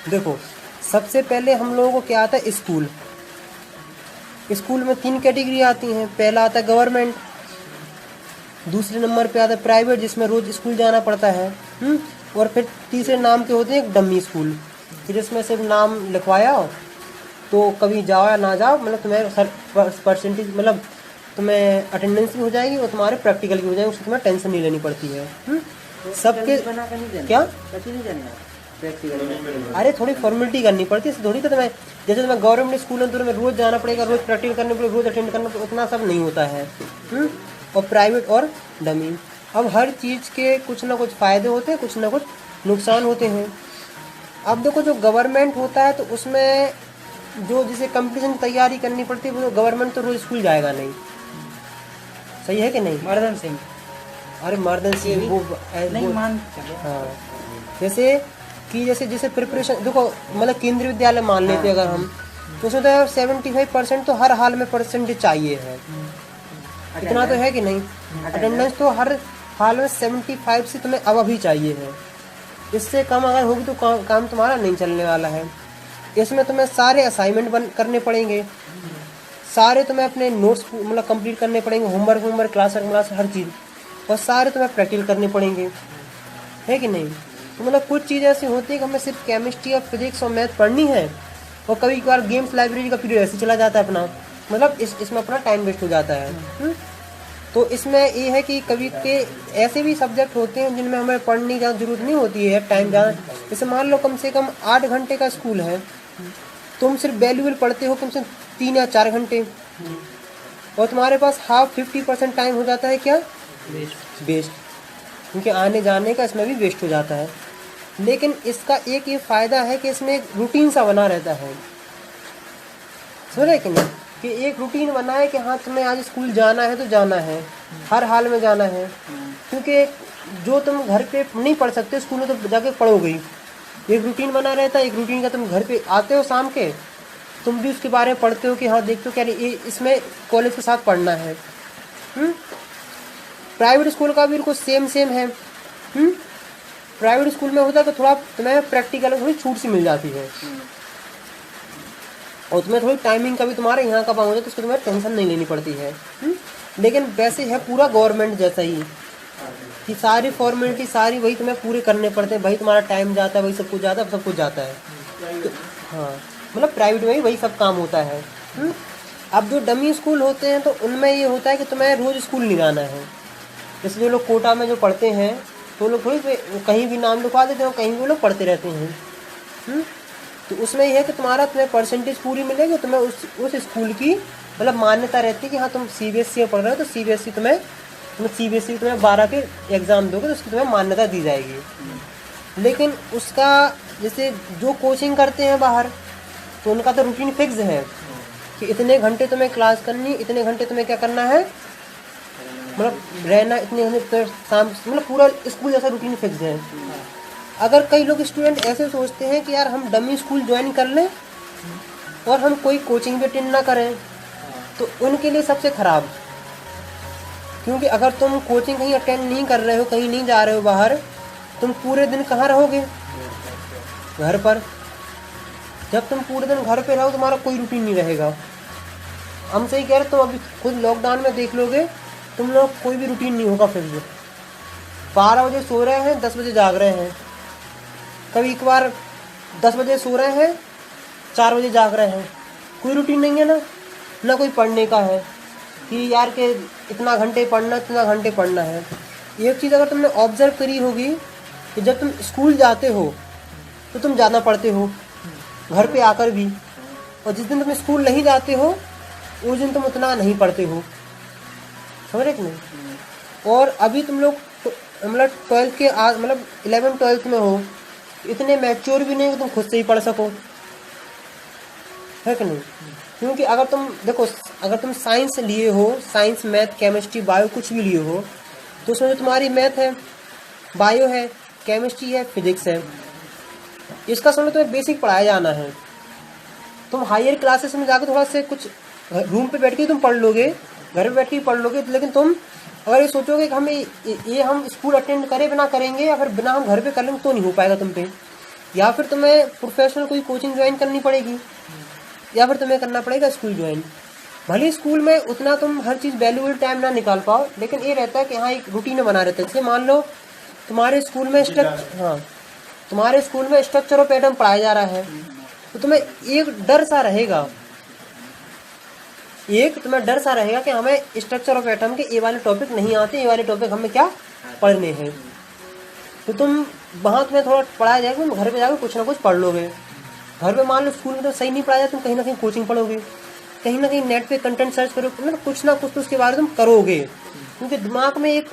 देखो, सबसे पहले हम लोगों को क्या आता है, स्कूल। स्कूल में 3 कैटेगरी आती हैं। पहला आता है गवर्नमेंट, दूसरे नंबर पे आता है प्राइवेट जिसमें रोज स्कूल जाना पड़ता है, और फिर तीसरे नाम के होते हैं डमी स्कूल, कि जिसमें सिर्फ नाम लिखवाया तो कभी जाओ या ना जाओ, मतलब तुम्हें परसेंटेज, मतलब तुम्हें अटेंडेंस भी हो जाएगी और तुम्हारे प्रैक्टिकल भी हो जाएगी, उसकी तुम्हें टेंशन नहीं लेनी पड़ती है। सबके क्या अरे थोड़ी फॉर्मेलिटी करनी पड़ती है, थोड़ी। तो तुम्हें जैसे तुम्हें गवर्नमेंट स्कूल में तो तुम्हें रोज जाना पड़ेगा, रोज प्रैक्टिकल करने पड़ेगा, रोज अटेंड करना पड़ेगा, उतना सब नहीं होता है। और प्राइवेट और डमी, अब हर चीज़ के कुछ ना कुछ फ़ायदे होते हैं, कुछ ना कुछ नुकसान होते हैं। अब देखो, जो गवर्नमेंट होता है तो उसमें जो जिसे कंपटीशन की तैयारी करनी पड़ती है वो गवर्नमेंट तो रोज स्कूल जाएगा नहीं, सही है कि नहीं? मर्दन सिंह, अरे मर्दन सिंह वो नहीं मान। हाँ, जैसे कि जैसे प्रिपरेशन देखो, मतलब केंद्रीय विद्यालय मान लेते हैं अगर हम, तो उसमें तो 75% तो हर हाल में परसेंटेज चाहिए है। इतना तो है कि नहीं? अटेंडेंस तो हर हाल में 75 से तुम्हें अब अभी चाहिए है। इससे कम अगर होगी तो काम तुम्हारा नहीं चलने वाला है। इसमें तुम्हें सारे असाइनमेंट करने पड़ेंगे, सारे तुम्हें अपने नोट्स मतलब कंप्लीट करने पड़ेंगे, होमवर्क क्लास हर चीज़, और सारे तुम्हें प्रैक्टिकल करने पड़ेंगे, है कि नहीं? तो मतलब कुछ चीज़ ऐसी होती है कि हमें सिर्फ केमिस्ट्री और फिजिक्स और मैथ पढ़नी है, और कभी कभार गेम्स लाइब्रेरी का पीरियड ऐसे चला जाता है अपना, मतलब इसमें अपना टाइम वेस्ट हो जाता है। तो इसमें ये है कि कभी के ऐसे भी सब्जेक्ट होते हैं जिनमें हमें पढ़ने की ज़रूरत नहीं होती है, टाइम ज़्यादा। जैसे मान लो कम से कम 8 घंटे का स्कूल है, तुम सिर्फ वैल्यूएबल पढ़ते हो कम से 3 या 4 घंटे, और तुम्हारे पास 50% टाइम हो जाता है क्या, वेस्ट, क्योंकि आने जाने का इसमें भी वेस्ट हो जाता है। लेकिन इसका एक ये फ़ायदा है कि इसमें एक रूटीन सा बना रहता है, समझ रहे कि नहीं? कि एक रूटीन बना है कि हाँ तुम्हें आज स्कूल जाना है तो जाना है, हर हाल में जाना है, क्योंकि जो तुम घर पे नहीं पढ़ सकते स्कूल में तो जाके पढ़ोगे ही। एक रूटीन बना रहता है, एक रूटीन का तुम घर पे आते हो शाम के, तुम भी उसके बारे में पढ़ते हो कि हाँ देखते हो क्या ये इसमें कॉलेज के साथ पढ़ना है। प्राइवेट स्कूल का भी बिल्कुल सेम है। प्राइवेट स्कूल में होता है कि थोड़ा तुम्हें प्रैक्टिकल थोड़ी छूट सी मिल जाती है, और तुम्हें थोड़ी टाइमिंग का भी तुम्हारे यहाँ का पाऊँगा तो उसको तुम्हें टेंशन नहीं लेनी पड़ती है। लेकिन वैसे है पूरा गवर्नमेंट जैसा ही कि सारी फॉर्मेलिटी सारी वही तुम्हें पूरे करने पड़ते हैं, भाई तुम्हारा टाइम जाता है, वही सब कुछ जाता है, सब कुछ जाता है। तो हाँ, मतलब प्राइवेट में ही वही सब काम होता है। अब जो डमी स्कूल होते हैं तो उनमें ये होता है कि तुम्हें रोज़ स्कूल नहीं जाना है। जैसे जो लोग कोटा में जो पढ़ते हैं तो लोग थोड़ी कहीं भी नाम लिखवा देते हैं, कहीं भी लोग पढ़ते रहते हैं। तो उसमें यह है कि तुम्हें परसेंटेज पूरी मिलेगी, तुम्हें उस स्कूल की मतलब मान्यता रहती है कि हाँ तुम CBSE में पढ़ रहे हो तो CBSE तुम्हें 12 के एग्ज़ाम दोगे तो उसकी तुम्हें मान्यता दी जाएगी। लेकिन उसका जैसे जो कोचिंग करते हैं बाहर तो उनका तो रूटीन फिक्स है कि इतने घंटे तुम्हें क्लास करनी, इतने घंटे तुम्हें क्या करना है, मतलब रहना, इतने घंटे शाम, मतलब पूरा स्कूल जैसा रूटीन फिक्स है। अगर कई लोग स्टूडेंट ऐसे सोचते हैं कि यार हम डमी स्कूल ज्वाइन कर लें और हम कोई कोचिंग भी अटेंड ना करें, तो उनके लिए सबसे ख़राब, क्योंकि अगर तुम कोचिंग कहीं अटेंड नहीं कर रहे हो, कहीं नहीं जा रहे हो बाहर, तुम पूरे दिन कहाँ रहोगे, घर पर। जब तुम पूरे दिन घर पे रहो तुम्हारा कोई रूटीन नहीं रहेगा। हम सही कह रहे, तुम अभी खुद लॉकडाउन में देख लोगे, तुम लोग कोई भी रूटीन नहीं होगा फिर। 12 बजे सो रहे हैं, 10 बजे जाग रहे हैं, कभी एक बार 10 बजे सो रहे हैं, 4 बजे जाग रहे हैं, कोई रूटीन नहीं है ना कोई पढ़ने का है कि यार के इतना घंटे पढ़ना, इतना घंटे पढ़ना है। एक चीज़ अगर तुमने ऑब्जर्व करी होगी कि जब तुम स्कूल जाते हो तो तुम ज़्यादा पढ़ते हो घर पे आकर भी, और जिस दिन तुम स्कूल नहीं जाते हो उस दिन तुम उतना नहीं पढ़ते हो, समझ रहे कि नहीं? और अभी तुम लोग मतलब 12th के मतलब 11th 12th में हो, इतने मैच्योर भी नहीं कि तुम खुद से ही पढ़ सको, है कि नहीं? क्योंकि अगर तुम देखो, अगर तुम साइंस लिए हो, साइंस मैथ केमिस्ट्री बायो कुछ भी लिए हो, तो उसमें जो तुम्हारी मैथ है, बायो है, केमिस्ट्री है, फिजिक्स है, इसका समझ तुम्हें बेसिक पढ़ाया जाना है। तुम हायर क्लासेस में जाकर थोड़ा से कुछ रूम पे बैठ के तुम पढ़ लोगे, घर पे बैठ के पढ़ लोगे, लेकिन तुम अगर ये सोचोगे कि हम स्कूल अटेंड करें बिना करेंगे या फिर बिना हम घर पे कर लेंगे तो नहीं हो पाएगा तुम पे। या फिर तुम्हें प्रोफेशनल कोई कोचिंग ज्वाइन करनी पड़ेगी, या फिर तुम्हें करना पड़ेगा स्कूल ज्वाइन। भले स्कूल में उतना तुम हर चीज़ वैल्यूएबल टाइम ना निकाल पाओ, लेकिन ये रहता है कि हाँ एक रूटीन बना रहता है। जैसे मान लो तुम्हारे स्कूल में तुम्हारे स्कूल में स्ट्रक्चर ऑफ एटम पढ़ाया जा रहा है, तो तुम्हें एक डर सा रहेगा कि हमें स्ट्रक्चर ऑफ एटम के ये वाले टॉपिक नहीं आते, ये वाले टॉपिक हमें क्या पढ़ने हैं। तो तुम वहाँ तुम्हें थोड़ा पढ़ाया जाएगा, तुम घर पे जाकर कुछ ना कुछ पढ़ लोगे। घर पे मान लो स्कूल में तो सही नहीं पढ़ाया, तुम कहीं ना कहीं कोचिंग पढ़ोगे, कहीं ना कहीं नेट पे कंटेंट सर्च करोगे, मतलब कुछ ना कुछ तो उसके बारे में तुम करोगे, क्योंकि दिमाग में एक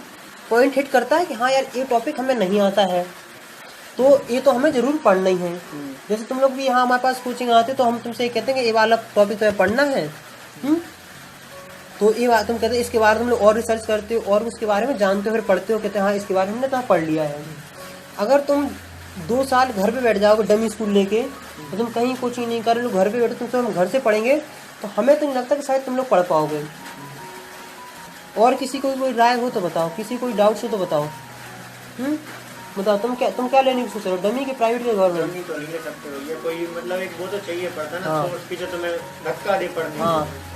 पॉइंट हिट करता है कि हाँ यार ये टॉपिक हमें नहीं आता है, तो ये तो हमें जरूर पढ़ना ही है। जैसे तुम लोग भी यहाँ हमारे पास कोचिंग आते तो हम तुमसे ये कहते हैं कि ये वाला टॉपिक तुम्हें पढ़ना है, तो ये बात तुम कहते हैं इसके बारे में तुम लोग और रिसर्च करते हो और उसके बारे में जानते हो, फिर पढ़ते हो, कहते हैं हाँ इसके बारे में हमने तो पढ़ लिया है। अगर तुम 2 साल घर पे बैठ जाओगे डमी स्कूल लेके, तो तुम कहीं कोचिंग नहीं कर रहे हो, घर पे बैठो, तुम हम घर से पढ़ेंगे, तो हमें तो नहीं लगता कि शायद तुम लोग पढ़ पाओगे। और किसी को कोई राय हो तो बताओ, किसी कोई डाउट्स हो तो बताओ। बताओ तुम क्या लेने की सोच रहे हो, डमी के प्राइवेट के गवर्नमेंट? डमी तो ले सकते हो, ये कोई मतलब एक वो तो चाहिए पड़ता ना, कोर्स की जो तुम्हें धक्का दे पड़ती है।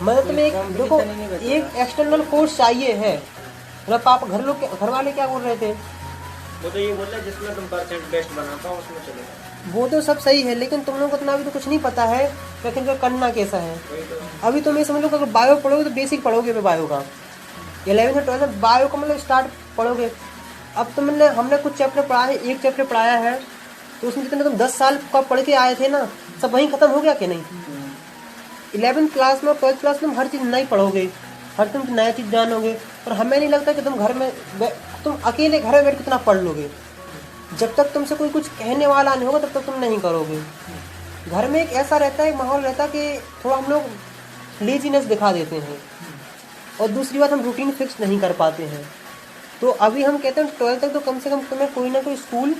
मतलब तुम्हें एक देखो एक एक्सटर्नल कोर्स चाहिए है। मतलब पापा घर वाले क्या बोल रहे थे, वो तो ये बोल रहे जिसमें तुम परसेंट बेस्ट बना पाओ उसमें चलेगा। वो तो सब सही है, लेकिन तुम लोगों को इतना अभी तो कुछ नहीं पता है लेकिन जो करना कैसा है। अभी तुम ये समझ लो अगर बायो पढ़ोगे तो बेसिक पढ़ोगे बायो का, 11th और 12th बायो का मतलब स्टार्ट पढ़ोगे। अब तो हमने कुछ चैप्टर पढ़ा है, एक चैप्टर पढ़ाया है, तो उसमें जितने तुम 10 साल का पढ़ के आए थे ना, सब वहीं खत्म हो गया कि नहीं। 11th क्लास में और 12th क्लास में तुम हर चीज़ नई पढ़ोगे, हर तुम नया चीज़ जानोगे, और हमें नहीं लगता कि तुम अकेले घर में बैठ के इतना पढ़ लोगे। जब तक तुमसे कोई कुछ कहने वाला नहीं होगा तब तक तुम नहीं करोगे। घर में एक ऐसा रहता है, माहौल रहता है कि थोड़ा हम लोग लेजीनेस दिखा देते हैं, और दूसरी बात हम रूटीन फिक्स नहीं कर पाते हैं। तो अभी हम कहते हैं 12th तक तो कम से कम तुम्हें कोई ना कोई स्कूल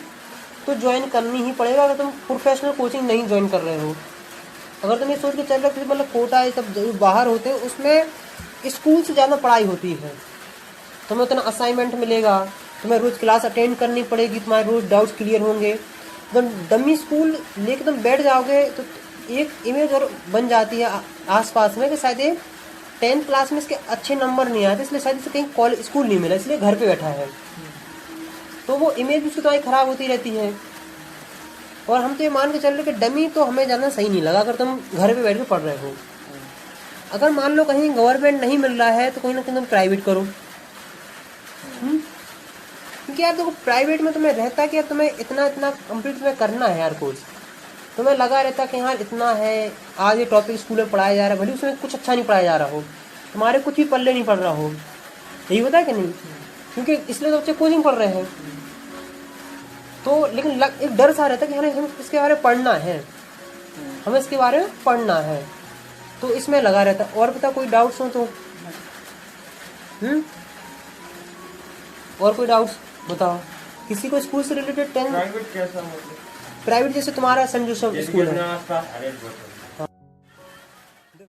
तो ज्वाइन करनी ही पड़ेगा, अगर तुम प्रोफेशनल कोचिंग नहीं ज्वाइन कर रहे हो। अगर तुम ये सोच के चल रहे हो मतलब कोटा ये सब जो बाहर होते हैं उसमें स्कूल से ज़्यादा पढ़ाई होती है, तुम्हें उतना असाइनमेंट मिलेगा, तुम्हें रोज़ क्लास अटेंड करनी पड़ेगी, तुम्हारे रोज़ डाउट्स क्लियर होंगे। जब डमी स्कूल लेके तुम बैठ जाओगे तो एक इमेज और बन जाती है आसपास में कि शायद ये 10th क्लास में इसके अच्छे नंबर नहीं आते, इसलिए शायद इसे कहीं कॉलेज स्कूल नहीं मिला, इसलिए घर पे बैठा है। तो वो इमेज उसकी तुम्हारी ख़राब होती रहती है। और हम तो ये मान के चल रहे कि डमी तो हमें ज़्यादा सही नहीं लगा अगर तुम घर पे बैठ के पढ़ रहे हो। अगर मान लो कहीं गवर्नमेंट नहीं मिल रहा है तो कहीं ना कहीं तुम प्राइवेट करो, क्योंकि यार देखो प्राइवेट में तुम्हें रहता है कि यार तुम्हें इतना कंप्लीट तुम्हें करना है यार कोर्स, तुम्हें लगा रहता कि यार इतना है, आज ये टॉपिक स्कूल में पढ़ाया जा रहा है, भले उसमें कुछ अच्छा नहीं पढ़ाया जा रहा हो, तुम्हारे कुछ भी पल्ले नहीं पड़ रहा हो, यही होता है कि नहीं, क्योंकि इसलिए तो बच्चे कोचिंग पढ़ रहे हैं। तो लेकिन एक डर सा रहता है कि हमें इसके बारे में पढ़ना है, हमें इसके बारे में पढ़ना है, तो इसमें लगा रहता है। और बता कोई डाउट्स हो तो और कोई डाउट्स बताओ, किसी को स्कूल से रिलेटेड। प्राइवेट कैसा मतलब? प्राइवेट जैसे तुम्हारा सेंट जोसेफ स्कूल है,